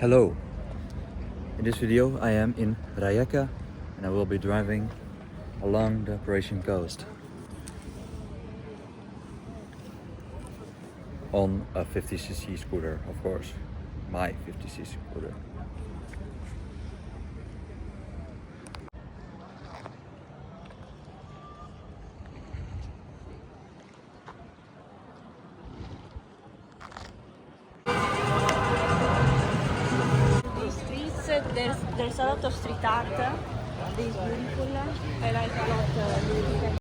Hello, in this video I am in Rijeka and I will be driving along the Croatian coast on a 50cc scooter, of course, my 50cc scooter. There's a lot of street art. This is beautiful. I like a lot music.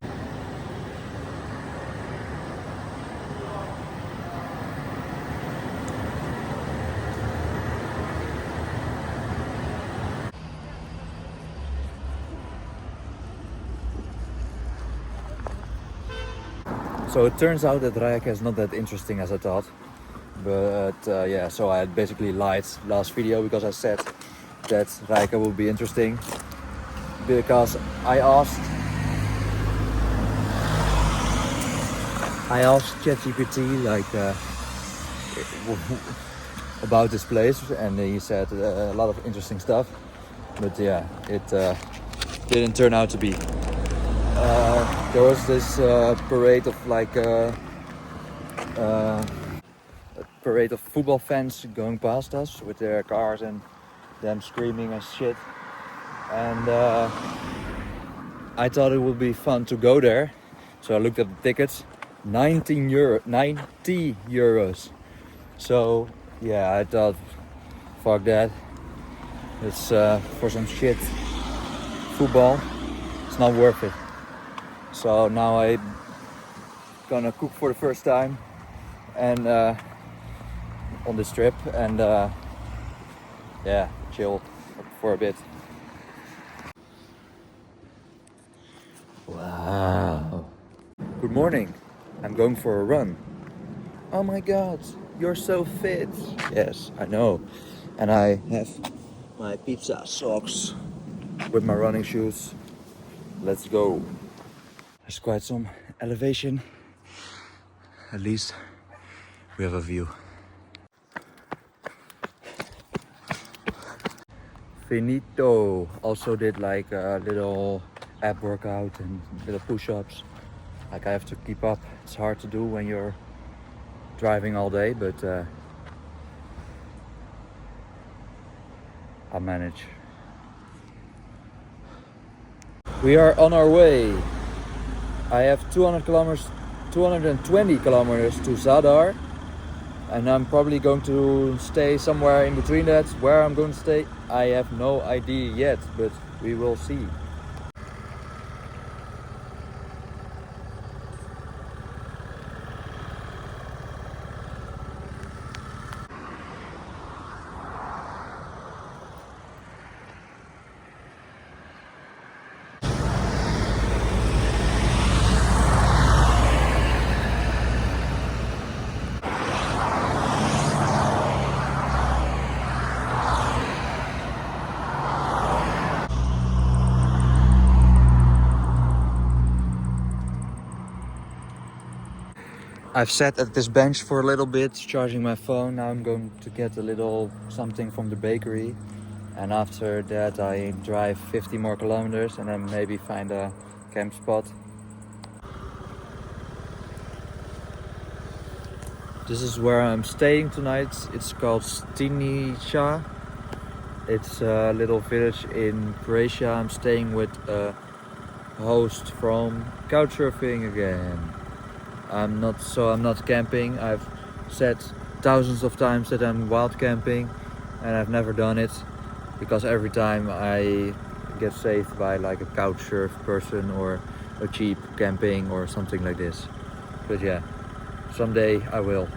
So it turns out that Rijeka is not that interesting as I thought, but yeah, so I basically lied last video because I said that Rijeka would be interesting, because I asked ChatGPT like about this place, and he said a lot of interesting stuff, but yeah, it didn't turn out to be. There was this parade of a parade of football fans going past us with their cars and them screaming and shit, and I thought it would be fun to go there, so I looked at the tickets. 90 euros. So yeah, I thought, fuck that, it's for some shit football, it's not worth it. So now I'm gonna cook for the first time and on this trip, and yeah, chill for a bit. Wow. Good morning. I'm going for a run. Oh my god, you're so fit. Yes, I know. And I have my pizza socks with my running shoes. Let's go. There's quite some elevation. At least we have a view. Finito. Also did like a little ab workout and little push-ups. Like I have to keep up. It's hard to do when you're driving all day, but I'll manage. We are on our way. I have 220 kilometers to Zadar, and I'm probably going to stay somewhere in between that. Where I'm going to stay, I have no idea yet, but we will see. I've sat at this bench for a little bit, charging my phone. Now I'm going to get a little something from the bakery. And after that I drive 50 more kilometers and then maybe find a camp spot. This is where I'm staying tonight. It's called Stinica. It's a little village in Croatia. I'm staying with a host from Couchsurfing again. I'm not camping. I've said thousands of times that I'm wild camping, and I've never done it because every time I get saved by like a couch surf person or a cheap camping or something like this. But yeah, someday I will.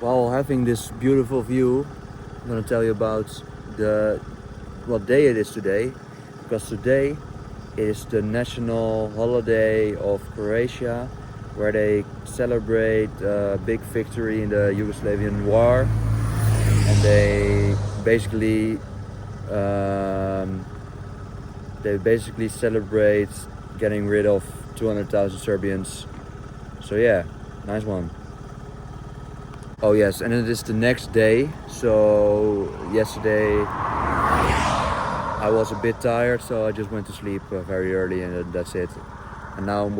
While having this beautiful view, I'm gonna tell you about what day it is today, because today is the national holiday of Croatia, where they celebrate a big victory in the Yugoslavian war, and they basically celebrate getting rid of 200,000 Serbians. So yeah, nice one. Oh yes, and it is the next day. So yesterday I was a bit tired, so I just went to sleep very early, and that's it. And now I'm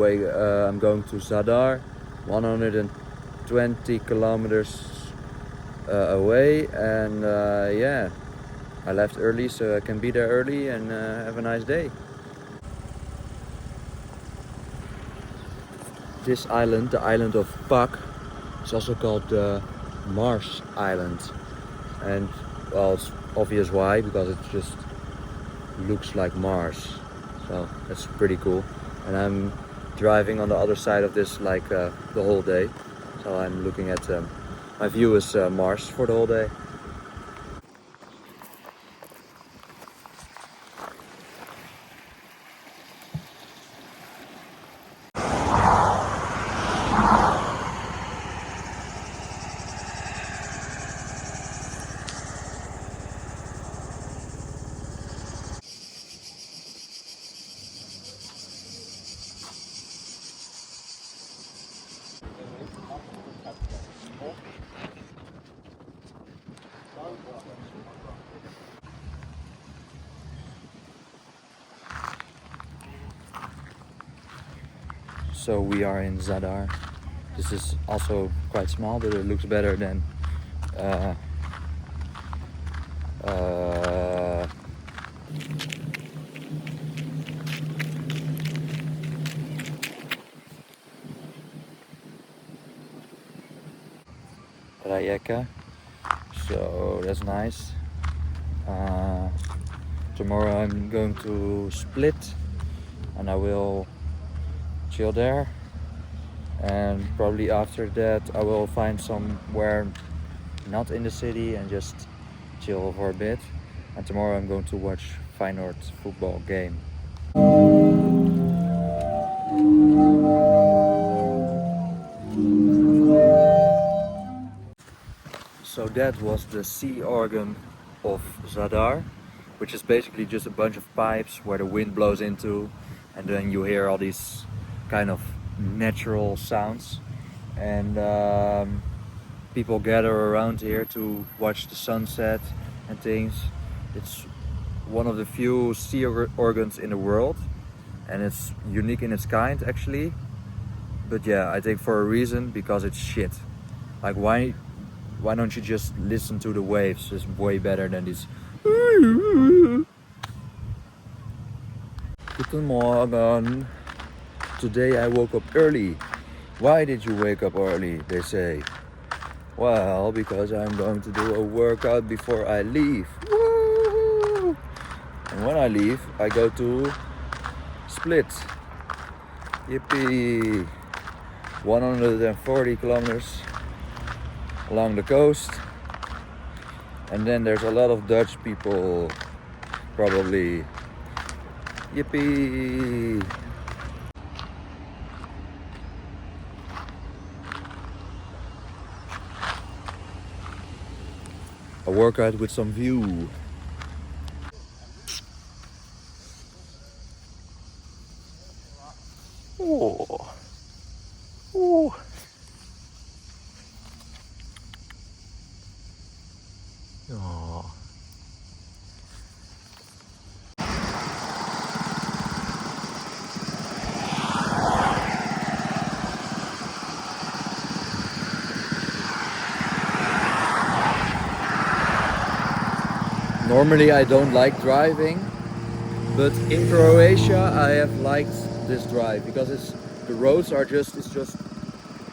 going to Zadar, 120 kilometers away, and yeah, I left early so I can be there early and have a nice day. This island, the island of Pak, is also called the Mars Island, and well, it's obvious why, because it just looks like Mars, so that's pretty cool. And I'm driving on the other side of this like the whole day, so I'm looking at my view is Mars for the whole day. So we are in Zadar. This is also quite small, but it looks better than Rijeka. So that's nice. Tomorrow I'm going to Split, and I will chill there, and probably after that I will find somewhere not in the city and just chill for a bit. And tomorrow I'm going to watch Feyenoord football game. So that was the sea organ of Zadar, which is basically just a bunch of pipes where the wind blows into, and then you hear all these kind of natural sounds, and people gather around here to watch the sunset and things. It's one of the few sea organs in the world, and it's unique in its kind actually. But yeah, I think for a reason, because it's shit. Like why don't you just listen to the waves? It's way better than this. Guten Morgen. Today I woke up early. Why did you wake up early? They say. Well, because I'm going to do a workout before I leave. Woo! And when I leave, I go to Split. Yippee! 140 kilometers along the coast. And then there's a lot of Dutch people, probably. Yippee! A workout with some view. Oh. Oh. Oh. Normally I don't like driving, but in Croatia I have liked this drive because the roads are it's just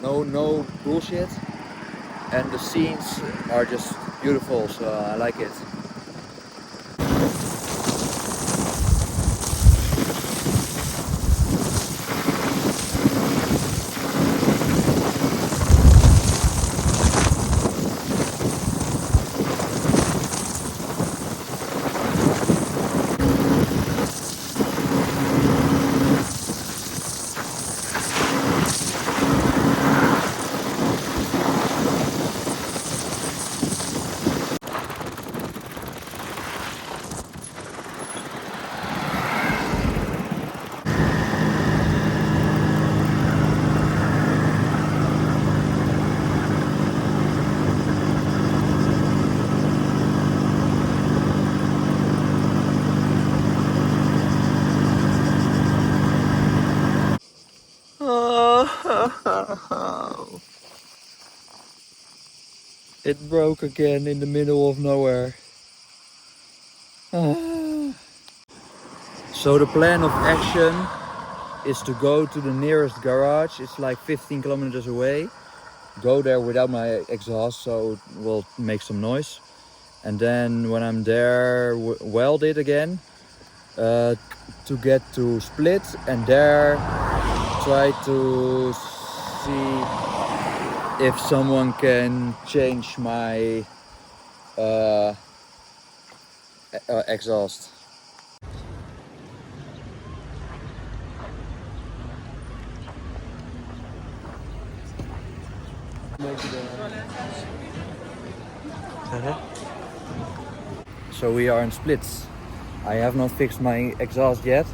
no bullshit, and the scenes are just beautiful, so I like it. It broke again in the middle of nowhere. So the plan of action is to go to the nearest garage. It's like 15 kilometers away. Go there without my exhaust, so it will make some noise. And then when I'm there, weld it again to get to Split, and there try to see if someone can change my exhaust. So we are in Splits. I have not fixed my exhaust yet.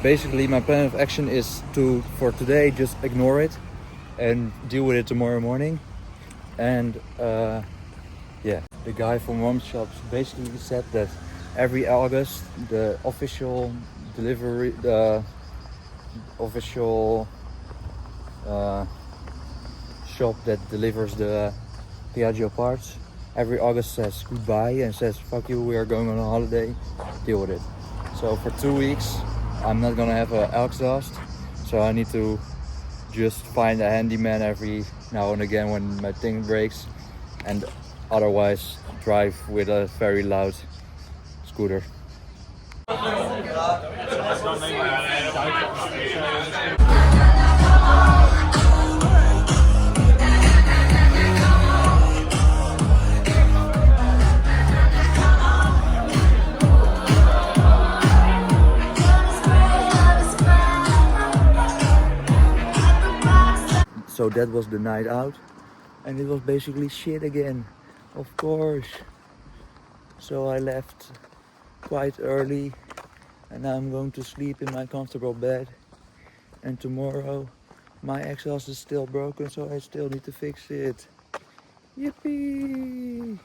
Basically my plan of action is to, for today, just ignore it and deal with it tomorrow morning. And yeah, the guy from Warm Shops basically said that every August the official delivery, the official shop that delivers the Piaggio parts, every August says goodbye and says fuck you, we are going on a holiday, deal with it. So for 2 weeks I'm not gonna have an exhaust, so I need to just find a handyman every now and again when my thing breaks, and otherwise drive with a very loud scooter. So that was the night out, and it was basically shit again, of course. So I left quite early, and now I'm going to sleep in my comfortable bed. And tomorrow my exhaust is still broken, so I still need to fix it. Yippee!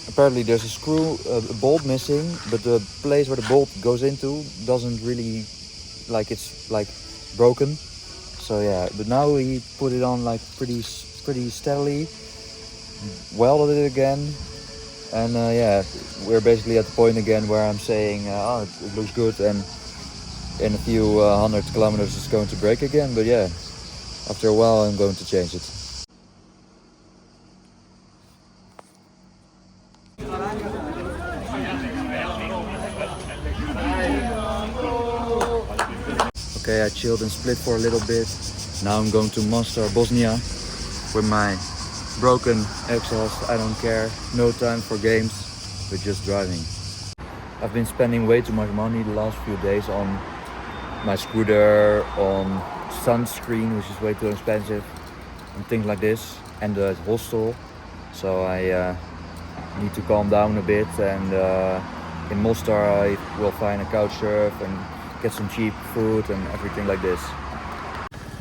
Apparently there's a screw, a bolt missing, but the place where the bolt goes into doesn't really, like, it's like broken. So yeah, but now he put it on like pretty steadily, welded it again, and yeah, we're basically at the point again where I'm saying, oh, it looks good, and in a few 100 kilometers it's going to break again. But yeah, after a while I'm going to change it. Okay, I chilled and Split for a little bit. Now I'm going to Mostar, Bosnia with my broken exhaust. I don't care, no time for games, but just driving. I've been spending way too much money the last few days on my scooter, on sunscreen, which is way too expensive, and things like this, and the hostel. So I need to calm down a bit, and in Mostar I will find a couch surf and get some cheap food and everything like this.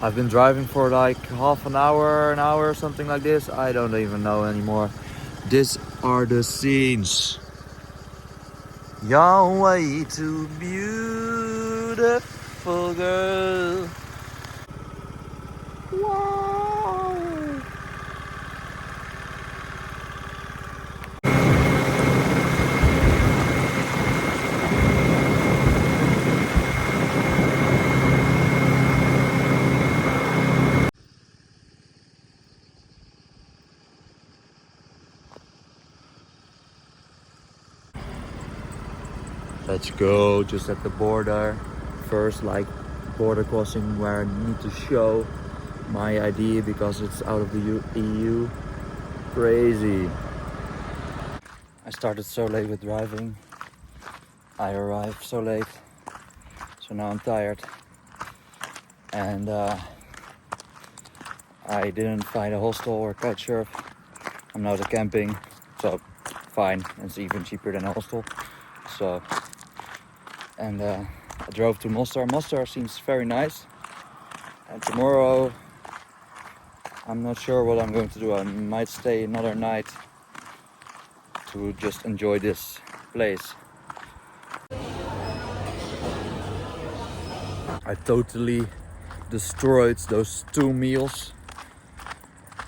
I've been driving for like half an hour, something like this. I don't even know anymore. These are the scenes. You're way too beautiful, girl. Wow. Let's go, just at the border. First, like, border crossing where I need to show my ID because it's out of the EU. Crazy. I started so late with driving. I arrived so late. So now I'm tired. And I didn't find a hostel or couch surf. I'm now camping, so fine. It's even cheaper than a hostel. So, and I drove to Mostar. Mostar seems very nice. And tomorrow, I'm not sure what I'm going to do. I might stay another night to just enjoy this place. I totally destroyed those 2 meals.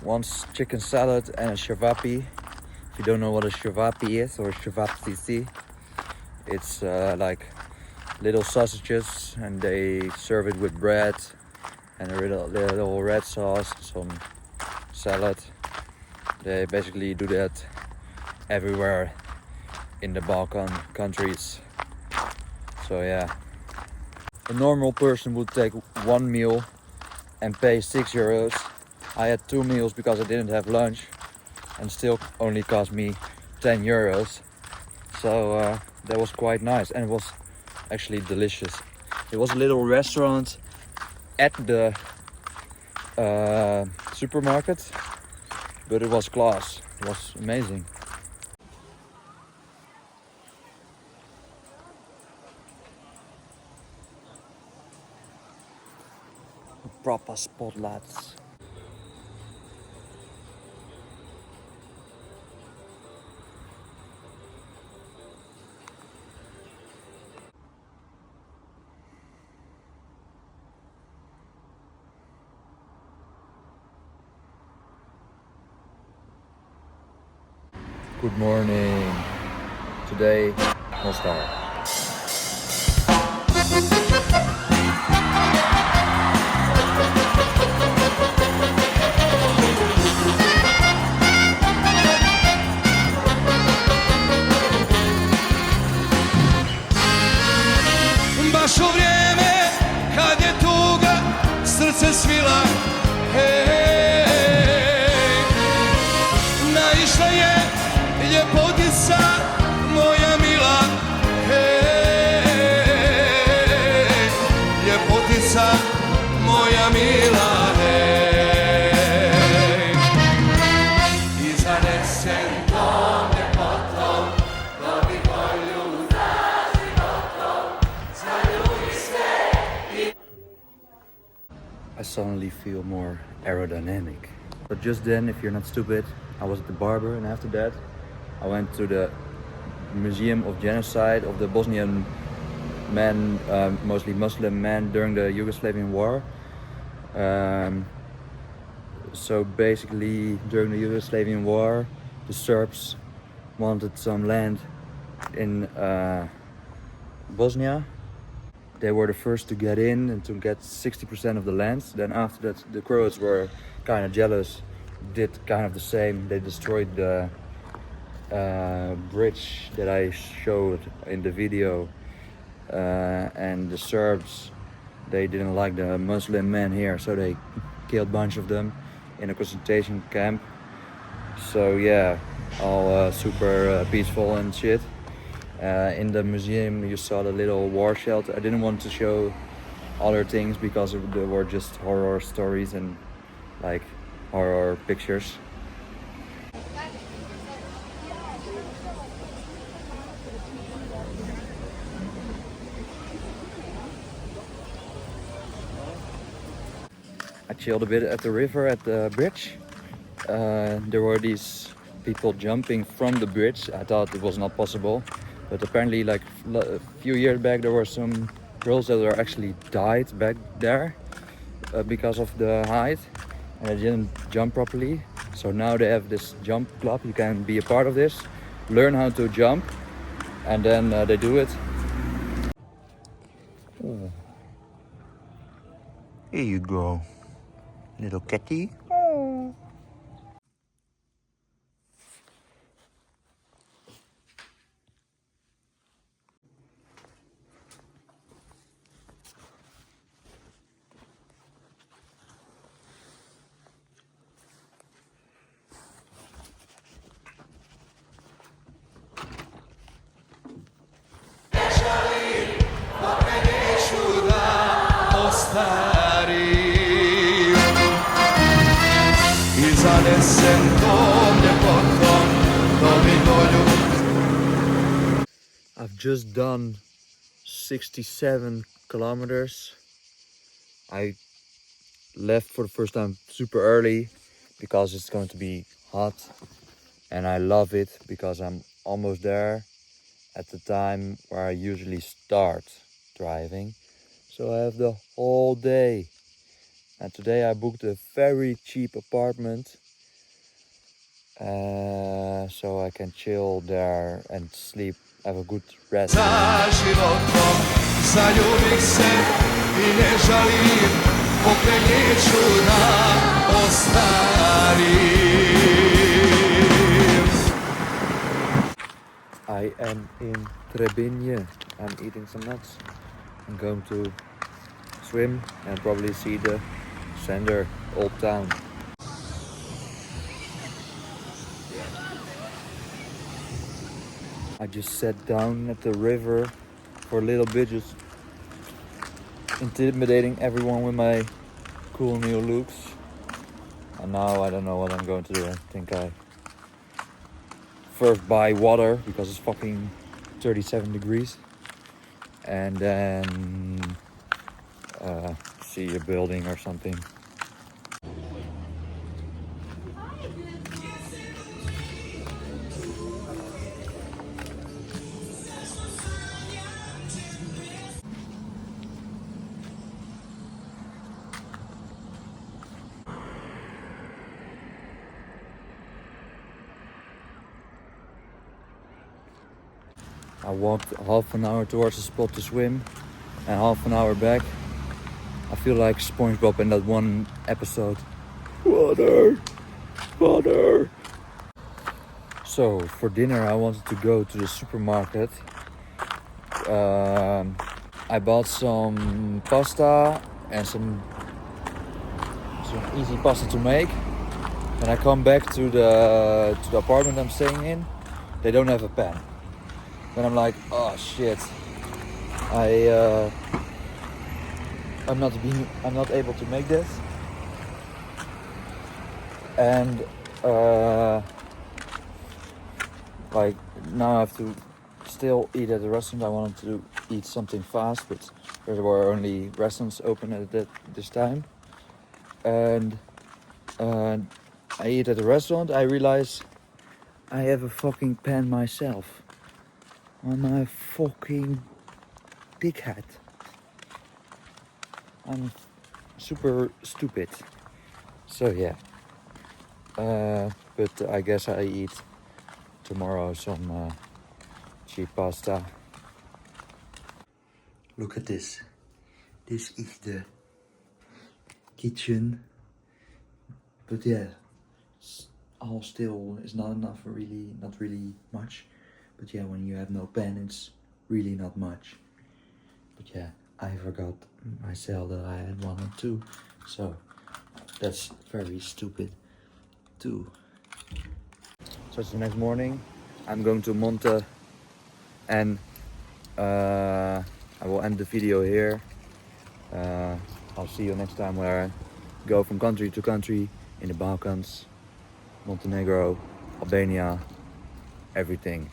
One's chicken salad and a shavapi. If you don't know what a shavapi is, or shavapsisi, it's like little sausages, and they serve it with bread and a little red sauce, some salad. They basically do that everywhere in the Balkan countries. So yeah, a normal person would take 1 meal and pay 6 euros. I had 2 meals because I didn't have lunch, and still only cost me 10 euros. So that was quite nice, and it was actually delicious. It was a little restaurant at the supermarket, but it was class. It was amazing. Proper spot, lads. Good morning. Today, Mostar. Baš u vrijeme kad je tuga srce svila, hej, naišla je ljepotica moja mila, hej, ljepotica moja mila, hej, i zanesen tom ljepotom, dobi volju za životom. I suddenly feel more aerodynamic. But just then, if you're not stupid, I was at the barber, and after that I went to the Museum of Genocide of the Bosnian men, mostly Muslim men, during the Yugoslavian War. So basically, during the Yugoslavian War, the Serbs wanted some land in Bosnia. They were the first to get in and to get 60% of the land. Then after that, the Croats were kind of jealous, did kind of the same. They destroyed the bridge that I showed in the video. And the Serbs, they didn't like the Muslim men here, so they killed a bunch of them in a concentration camp. So yeah, all super peaceful and shit. In the museum you saw the little war shelter. I didn't want to show other things because there were just horror stories and like horror pictures. I chilled a bit at the river at the bridge. There were these people jumping from the bridge. I thought it was not possible. But apparently, like a few years back, there were some girls that were actually died back there because of the height, and they didn't jump properly. So now they have this jump club. You can be a part of this, learn how to jump, and then they do it. Oh. Here you go, little kitty. Oh. I've just done 67 kilometers. I left for the first time super early because it's going to be hot, and I love it because I'm almost there at the time where I usually start driving. So I have the whole day. And today I booked a very cheap apartment. So I can chill there and sleep, have a good rest. Za životom zaljubih se i ne žalim, pokrenit ću da ostarim. I am in Trebinje. I'm eating some nuts. I'm going to swim and probably see the center, old town. I just sat down at the river for a little bit, just intimidating everyone with my cool new looks. And now I don't know what I'm going to do. I think I first buy water because it's fucking 37 degrees. And then see a building or something. I walked half an hour towards the spot to swim and half an hour back. I feel like SpongeBob in that one episode. Water! Water! So for dinner I wanted to go to the supermarket. I bought some pasta and some easy pasta to make. When I come back to the apartment I'm staying in, they don't have a pan. Then I'm like, oh shit, I'm not able to make this, and like now I have to still eat at the restaurant. I wanted to eat something fast, but there were only restaurants open at this time, and I eat at the restaurant. I realize I have a fucking pan myself. On my fucking dickhead. I'm super stupid. So yeah. But I guess I eat tomorrow some cheap pasta. Look at this. This is the kitchen. But yeah, all still is not enough, really, not really much. But yeah, when you have no pen, it's really not much. But yeah, I forgot myself that I had one or two. So that's very stupid too. So it's the next morning. I'm going to Monte and I will end the video here. I'll see you next time where I go from country to country in the Balkans, Montenegro, Albania, everything.